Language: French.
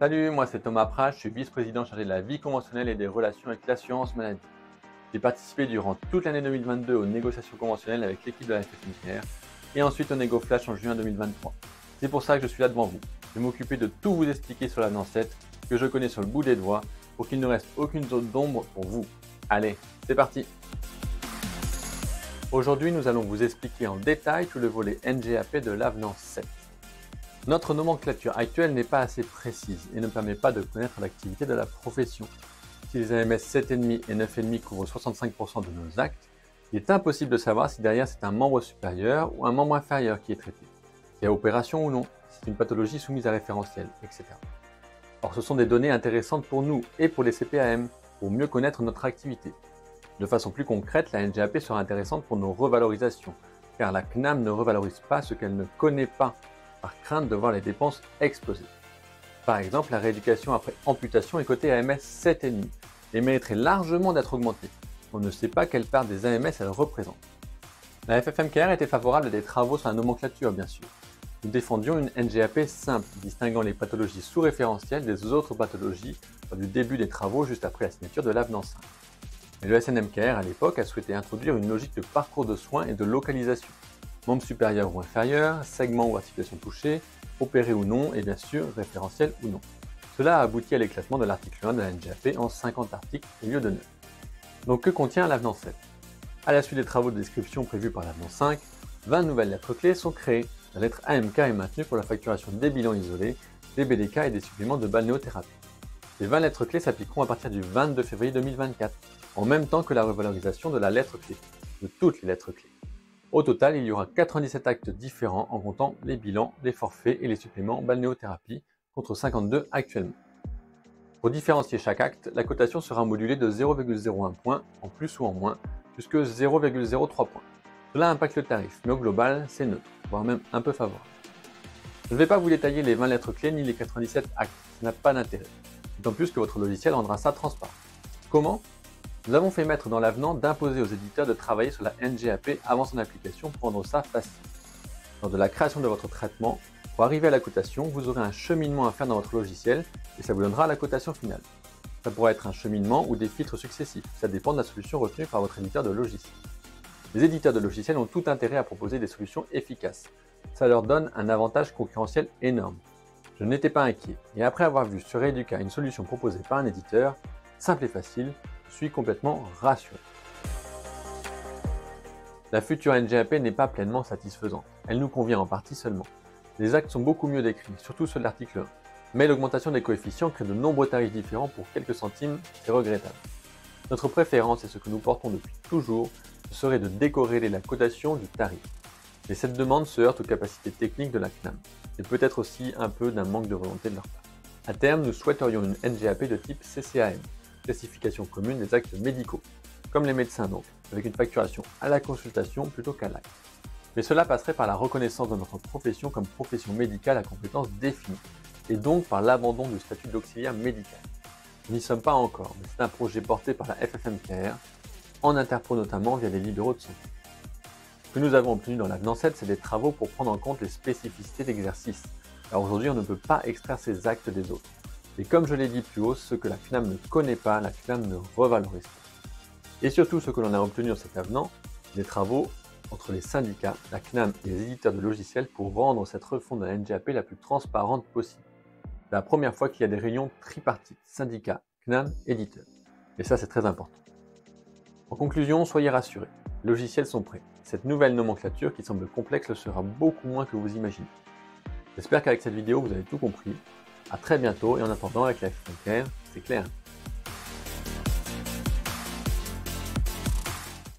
Salut, moi c'est Thomas Prat, je suis vice-président chargé de la vie conventionnelle et des relations avec l'assurance maladie. J'ai participé durant toute l'année 2022 aux négociations conventionnelles avec l'équipe de la FFMKR et ensuite au Négo Flash en juin 2023. C'est pour ça que je suis là devant vous. Je vais m'occuper de tout vous expliquer sur l'avenant 7 que je connais sur le bout des doigts pour qu'il ne reste aucune zone d'ombre pour vous. Allez, c'est parti! Aujourd'hui, nous allons vous expliquer en détail tout le volet NGAP de l'avenant 7. Notre nomenclature actuelle n'est pas assez précise et ne permet pas de connaître l'activité de la profession. Si les AMS 7,5 et 9,5 couvrent 65% de nos actes, il est impossible de savoir si derrière c'est un membre supérieur ou un membre inférieur qui est traité, s'il y a opération ou non, si c'est une pathologie soumise à référentiel, etc. Or, ce sont des données intéressantes pour nous et pour les CPAM, pour mieux connaître notre activité. De façon plus concrète, la NGAP sera intéressante pour nos revalorisations, car la CNAM ne revalorise pas ce qu'elle ne connaît pas, par crainte de voir les dépenses exploser. Par exemple, la rééducation après amputation est cotée à AMS 7,5 et mériterait largement d'être augmentée. On ne sait pas quelle part des AMS elle représente. La FFMKR était favorable à des travaux sur la nomenclature, bien sûr. Nous défendions une NGAP simple, distinguant les pathologies sous référentiel des autres pathologies lors du début des travaux juste après la signature de l'avenant 5. Mais le SNMKR à l'époque a souhaité introduire une logique de parcours de soins et de localisation. Membre supérieur ou inférieur, segment ou articulation touchée, opéré ou non, et bien sûr référentiel ou non. Cela a abouti à l'éclatement de l'article 1 de la NGAP en 50 articles au lieu de 9. Donc que contient l'avenant 7? À la suite des travaux de description prévus par l'avenant 5, 20 nouvelles lettres clés sont créées. La lettre AMK est maintenue pour la facturation des bilans isolés, des BDK et des suppléments de balnéothérapie. Les 20 lettres clés s'appliqueront à partir du 22 février 2024, en même temps que la revalorisation de la lettre clé, de toutes les lettres clés. Au total, il y aura 97 actes différents en comptant les bilans, les forfaits et les suppléments balnéothérapie, contre 52 actuellement. Pour différencier chaque acte, la cotation sera modulée de 0,01 points en plus ou en moins, jusque 0,03 points. Cela impacte le tarif, mais au global, c'est neutre, voire même un peu favorable. Je ne vais pas vous détailler les 20 lettres clés ni les 97 actes, ça n'a pas d'intérêt, d'autant plus que votre logiciel rendra ça transparent. Comment ? Nous avons fait mettre dans l'avenant d'imposer aux éditeurs de travailler sur la NGAP avant son application pour rendre ça facile. Lors de la création de votre traitement, pour arriver à la cotation, vous aurez un cheminement à faire dans votre logiciel et ça vous donnera la cotation finale. Ça pourra être un cheminement ou des filtres successifs, ça dépend de la solution retenue par votre éditeur de logiciel. Les éditeurs de logiciels ont tout intérêt à proposer des solutions efficaces. Ça leur donne un avantage concurrentiel énorme. Je n'étais pas inquiet et après avoir vu sur Reduca une solution proposée par un éditeur, simple et facile, je suis complètement rassuré. La future NGAP n'est pas pleinement satisfaisante, elle nous convient en partie seulement. Les actes sont beaucoup mieux décrits, surtout ceux de l'article 1, mais l'augmentation des coefficients crée de nombreux tarifs différents pour quelques centimes, c'est regrettable. Notre préférence et ce que nous portons depuis toujours, ce serait de décorréler la cotation du tarif. Mais cette demande se heurte aux capacités techniques de la CNAM, et peut-être aussi un peu d'un manque de volonté de leur part. À terme, nous souhaiterions une NGAP de type CCAM, classification commune des actes médicaux, comme les médecins donc, avec une facturation à la consultation plutôt qu'à l'acte. Mais cela passerait par la reconnaissance de notre profession comme profession médicale à compétences définies, et donc par l'abandon du statut d'auxiliaire médical. Nous n'y sommes pas encore, mais c'est un projet porté par la FFMKR, en interpro notamment via les libéraux de santé. Ce que nous avons obtenu dans l'avenant 7, c'est des travaux pour prendre en compte les spécificités d'exercice. Alors aujourd'hui, on ne peut pas extraire ces actes des autres. Et comme je l'ai dit plus haut, ce que la CNAM ne connaît pas, la CNAM ne revalorise pas. Et surtout, ce que l'on a obtenu dans cet avenant, des travaux entre les syndicats, la CNAM et les éditeurs de logiciels pour rendre cette refonte de la NGAP la plus transparente possible. C'est la première fois qu'il y a des réunions tripartites, syndicats, CNAM, éditeurs. Et ça, c'est très important. En conclusion, soyez rassurés, les logiciels sont prêts. Cette nouvelle nomenclature qui semble complexe le sera beaucoup moins que vous imaginez. J'espère qu'avec cette vidéo, vous avez tout compris. A très bientôt et en attendant avec la FFMKR, c'est clair.